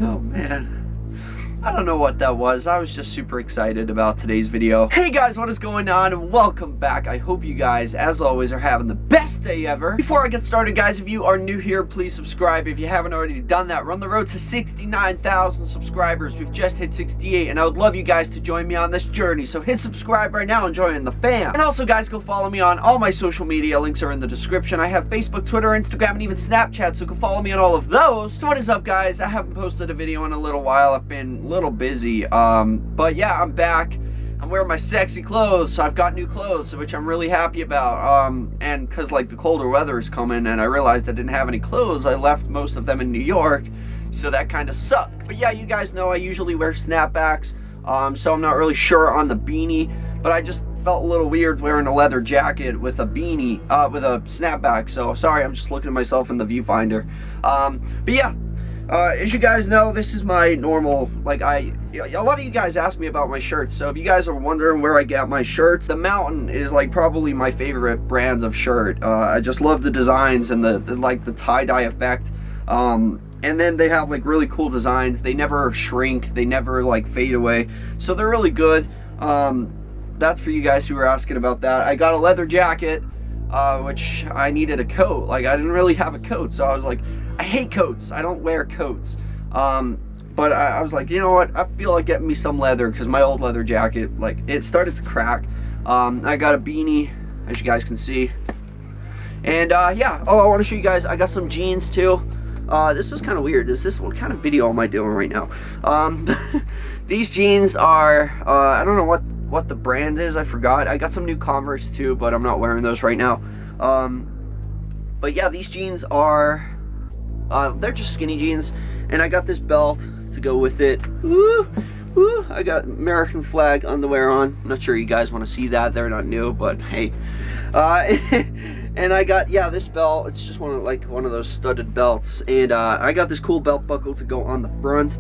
Oh man. I don't know what that was. I was just super excited about today's video. Hey guys, what is going on? And welcome back. I hope you guys, as always, are having the best day ever. Before I get started, guys, if you are new here, please subscribe. If you haven't already done that, we're on the road to 69,000 subscribers. We've just hit 68, and I would love you guys to join me on this journey. So hit subscribe right now and join the fam. And also, guys, go follow me on all my social media. Links are in the description. I have Facebook, Twitter, Instagram, and even Snapchat, so go follow me on all of those. So what is up, guys? I haven't posted a video in a little while. I've been little busy, but yeah, I'm back. I'm wearing my sexy clothes, so I've got new clothes, which I'm really happy about, and because like the colder weather is coming and I realized I didn't have any clothes, I left most of them in New York, so that kind of sucked. But yeah, you guys know I usually wear snapbacks, so I'm not really sure on the beanie, but I just felt a little weird wearing a leather jacket with a beanie, with a snapback, so sorry, I'm just looking at myself in the viewfinder. But yeah, as you guys know, this is my normal, like a lot of you guys ask me about my shirts, so if you guys are wondering where I get my shirts, the Mountain is like probably my favorite brands of shirt. I just love the designs and the like the tie-dye effect. And then they have like really cool designs. They never shrink, they never like fade away, so they're really good. That's for you guys who were asking about that. I got a leather jacket, which I needed a coat. Like I didn't really have a coat, so I was like, I hate coats. I don't wear coats. But I was like, you know what? I feel like getting me some leather because my old leather jacket, like, it started to crack. I got a beanie, as you guys can see. And yeah. Oh, I want to show you guys. I got some jeans too. This is kind of weird. What kind of video am I doing right now? These jeans are, I don't know what the brand is. I forgot. I got some new Converse too, but I'm not wearing those right now. But yeah, these jeans are, they're just skinny jeans, and I got this belt to go with it. Woo, woo. I got American flag underwear on. I'm not sure you guys want to see that. They're not new, but hey. And I got, yeah, this belt. It's just one of those studded belts, and I got this cool belt buckle to go on the front.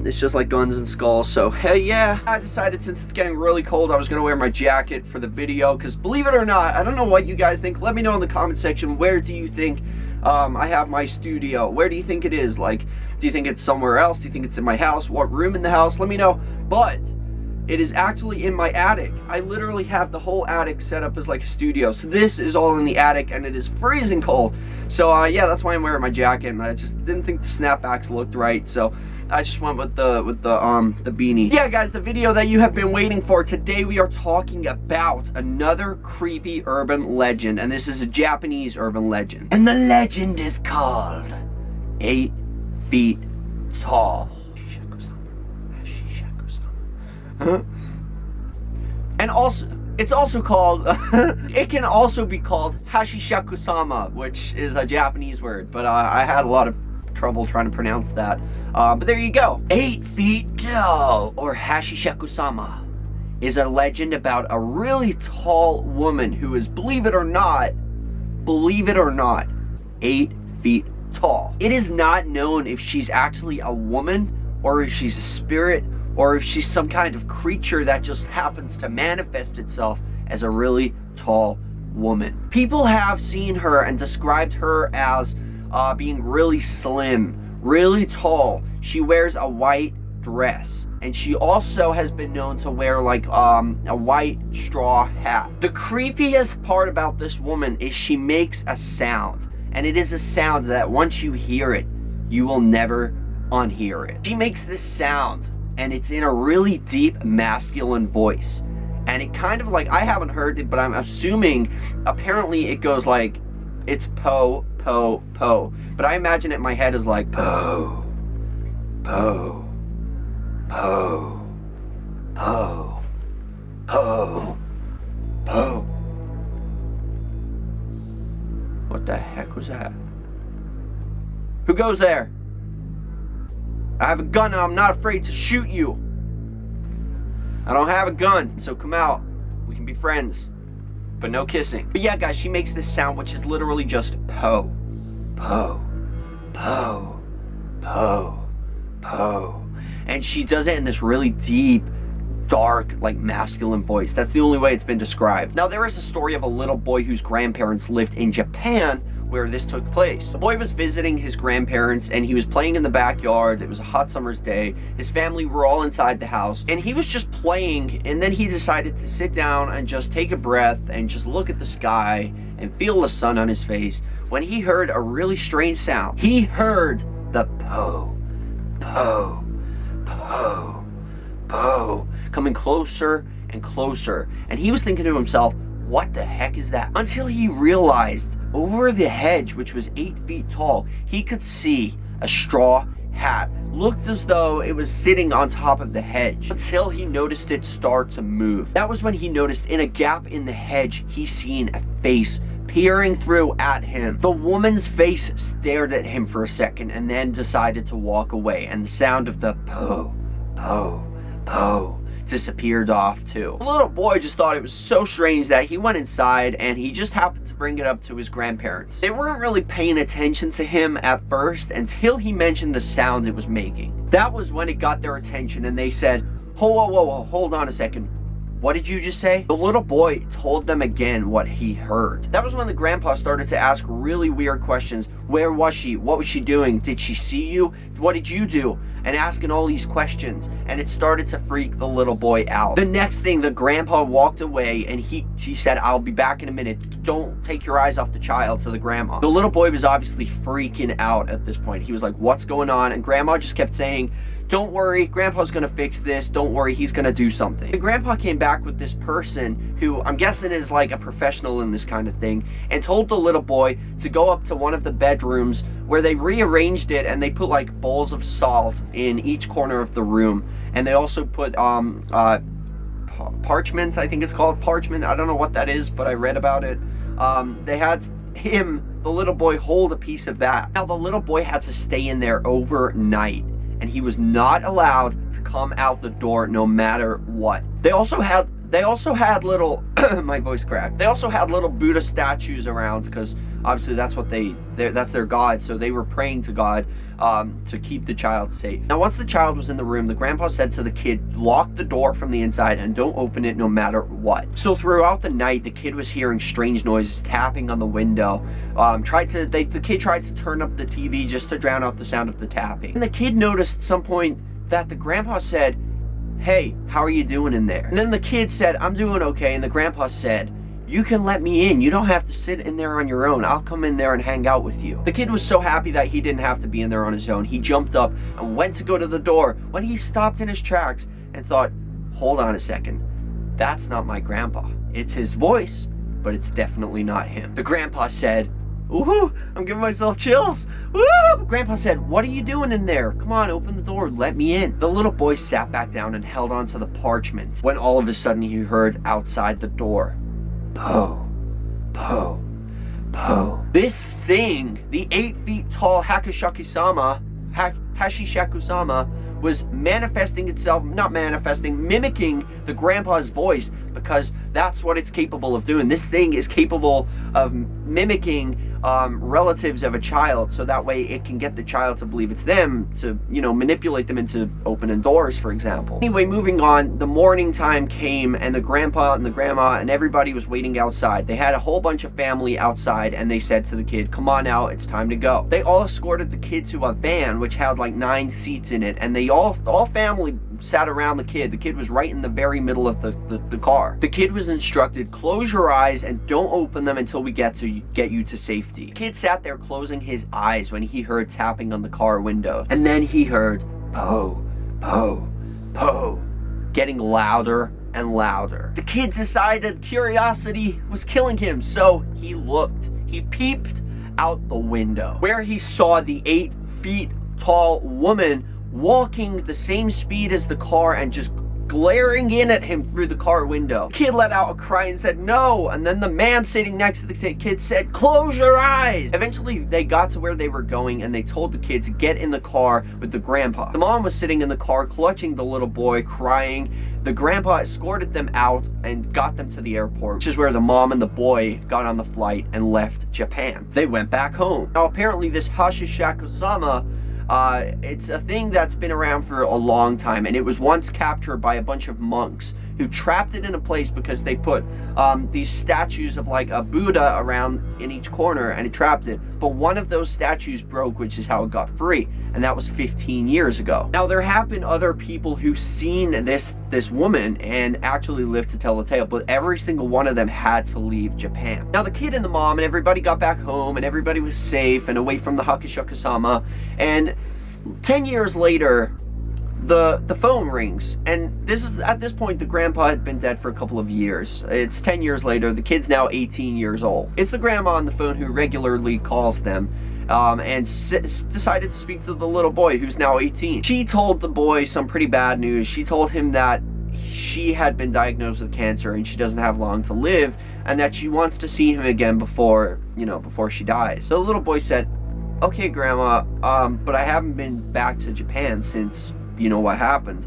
It's just like guns and skulls, so hey, yeah. I decided since it's getting really cold, I was gonna wear my jacket for the video, because believe it or not, I don't know what you guys think. Let me know in the comment section, where do you think I have my studio? Where do you think it is? Like, do you think it's somewhere else? Do you think it's in my house? What room in the house? Let me know. But it is actually in my attic. I literally have the whole attic set up as like a studio. So this is all in the attic, and it is freezing cold. So yeah, that's why I'm wearing my jacket, and I just didn't think the snapbacks looked right. So I just went with the beanie. Yeah, guys, the video that you have been waiting for. Today we are talking about another creepy urban legend, and this is a Japanese urban legend. And the legend is called 8 Feet Tall. Huh? And also, it's also called, it can also be called Hachishakusama, which is a Japanese word, but I had a lot of trouble trying to pronounce that. But there you go. 8 Feet Tall, or Hachishakusama, is a legend about a really tall woman who is, believe it or not, 8 feet tall. It is not known if she's actually a woman, or if she's a spirit, or if she's some kind of creature that just happens to manifest itself as a really tall woman. People have seen her and described her as being really slim, really tall. She wears a white dress, and she also has been known to wear like a white straw hat. The creepiest part about this woman is she makes a sound, and it is a sound that once you hear it, you will never unhear it. She makes this sound, and it's in a really deep masculine voice, and it kind of like, I haven't heard it, but I'm assuming apparently it goes like, it's po, po, po, but I imagine it in my head is like po, po, po, po, po, po. What the heck was that? Who goes there? I have a gun and I'm not afraid to shoot you. I don't have a gun, so come out. We can be friends, but no kissing. But yeah, guys, she makes this sound, which is literally just po, po, po, po, po. And she does it in this really deep, dark, like masculine voice. That's the only way it's been described. Now, there is a story of a little boy whose grandparents lived in Japan where this took place. The boy was visiting his grandparents and he was playing in the backyard. It was a hot summer's day. His family were all inside the house and he was just playing, and then he decided to sit down and just take a breath and just look at the sky and feel the sun on his face when he heard a really strange sound. He heard the po, po, po, po coming closer and closer, and he was thinking to himself, what the heck is that? Until he realized over the hedge, which was 8 feet tall, he could see a straw hat. Looked as though it was sitting on top of the hedge, until he noticed it start to move. That was when he noticed in a gap in the hedge, he seen a face peering through at him. The woman's face stared at him for a second and then decided to walk away, and the sound of the po, po, po disappeared off too. The little boy just thought it was so strange that he went inside and he just happened to bring it up to his grandparents. They weren't really paying attention to him at first until he mentioned the sound it was making. That was when it got their attention and they said, whoa, hold on a second. What did you just say? The little boy told them again what he heard. That was when the grandpa started to ask really weird questions. Where was she? What was she doing? Did she see you? What did you do? And asking all these questions, and it started to freak the little boy out. The next thing, the grandpa walked away and he said, I'll be back in a minute. Don't take your eyes off the child, to the grandma. The little boy was obviously freaking out at this point. He was like, what's going on? And grandma just kept saying, don't worry, grandpa's gonna fix this. Don't worry, he's gonna do something. And grandpa came back with this person who I'm guessing is like a professional in this kind of thing, and told the little boy to go up to one of the bedrooms where they rearranged it and they put like bowls of salt in each corner of the room. And they also put parchment, I think it's called parchment. I don't know what that is, but I read about it. They had him, the little boy, hold a piece of that. Now the little boy had to stay in there overnight, and he was not allowed to come out the door no matter what. They also had little my voice cracked. They also had little Buddha statues around, because obviously that's what that's their god, so they were praying to God to keep the child safe. Now once the child was in the room, the grandpa said to the kid, lock the door from the inside and don't open it no matter what. So throughout the night, the kid was hearing strange noises, tapping on the window. The kid tried to turn up the TV just to drown out the sound of the tapping. And the kid noticed at some point that the grandpa said, hey, how are you doing in there? And then the kid said, I'm doing okay. And the grandpa said, you can let me in. You don't have to sit in there on your own. I'll come in there and hang out with you. The kid was so happy that he didn't have to be in there on his own. He jumped up and went to go to the door when he stopped in his tracks and thought, hold on a second. That's not my grandpa. It's his voice, but it's definitely not him. The grandpa said, ooh, I'm giving myself chills. Woo! Grandpa said, what are you doing in there? Come on, open the door, let me in. The little boy sat back down and held onto the parchment when all of a sudden he heard outside the door, po, po, po. This thing, the 8 feet tall Hachishakusama, was manifesting itself, mimicking the grandpa's voice, because that's what it's capable of doing. This thing is capable of mimicking relatives of a child, so that way it can get the child to believe it's them, to, manipulate them into opening doors, for example. Anyway, moving on, the morning time came and the grandpa and the grandma and everybody was waiting outside. They had a whole bunch of family outside and they said to the kid, come on out, it's time to go. They all escorted the kid to a van which had like 9 seats in it, and they all family sat around the kid. The kid was right in the very middle of the car. The kid was instructed, close your eyes and don't open them until we get you to safety. The kid sat there closing his eyes when he heard tapping on the car window. And then he heard po, po, po, getting louder and louder. The kid decided curiosity was killing him, so he looked. He peeped out the window, where he saw the 8 feet tall woman walking the same speed as the car and just glaring in at him through the car window. The kid let out a cry and said, no. And then the man sitting next to the kid said, close your eyes. Eventually, they got to where they were going and they told the kid to get in the car with the grandpa. The mom was sitting in the car, clutching the little boy, crying. The grandpa escorted them out and got them to the airport, which is where the mom and the boy got on the flight and left Japan. They went back home. Now, apparently, this Hachishakusama It's a thing that's been around for a long time, and it was once captured by a bunch of monks who trapped it in a place because they put these statues of like a Buddha around in each corner, and it trapped it. But one of those statues broke, which is how it got free, and that was 15 years ago. Now, there have been other people who've seen this woman and actually lived to tell the tale, but every single one of them had to leave Japan. Now, the kid and the mom and everybody got back home, and everybody was safe and away from the Hachishakusama, and 10 years later, the phone rings, and at this point the grandpa had been dead for a couple of years. It's 10 years later. The kid's now 18 years old. It's the grandma on the phone who regularly calls them, and decided to speak to the little boy who's now 18. She told the boy some pretty bad news. She told him that she had been diagnosed with cancer and she doesn't have long to live, and that she wants to see him again before she dies. So the little boy said, "Okay, Grandma, but I haven't been back to Japan since what happened.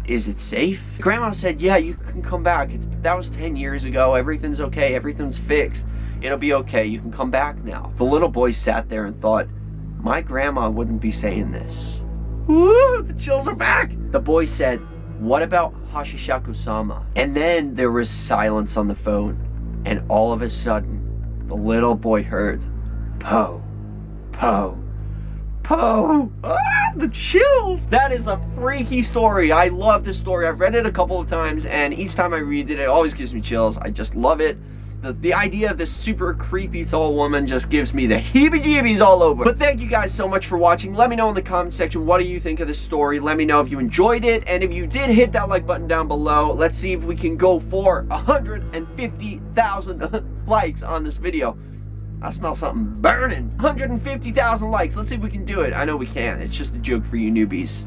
Is it safe?" Grandma said, "Yeah, you can come back. That was 10 years ago. Everything's okay. Everything's fixed. It'll be okay. You can come back now." The little boy sat there and thought, my grandma wouldn't be saying this. Woo, the chills are back. The boy said, "What about Hachishakusama?" And then there was silence on the phone, and all of a sudden, the little boy heard, "Po, po, po." The chills. That is a freaky story. I love this story. I've read it a couple of times, and each time I read it, it always gives me chills. I just love it. The idea of this super creepy tall woman just gives me the heebie-jeebies all over. But thank you guys so much for watching. Let me know in the comment section, what do you think of this story? Let me know if you enjoyed it, and if you did, hit that like button down below. Let's see if we can go for 150,000 likes on this video. I smell something burning. 150,000 likes. Let's see if we can do it. I know we can. It's just a joke for you newbies,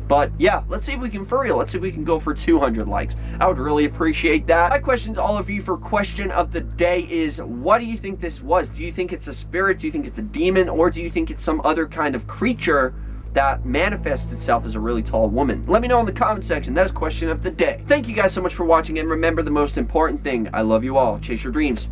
But yeah, let's see if we can, for real, let's see if we can go for 200 likes. I would really appreciate that. My question to all of you for question of the day is, what do you think this was? Do you think it's a spirit? Do you think it's a demon? Or do you think it's some other kind of creature that manifests itself as a really tall woman? Let me know in the comment section. That is question of the day. Thank you guys so much for watching, and remember the most important thing. I love you all. Chase your dreams.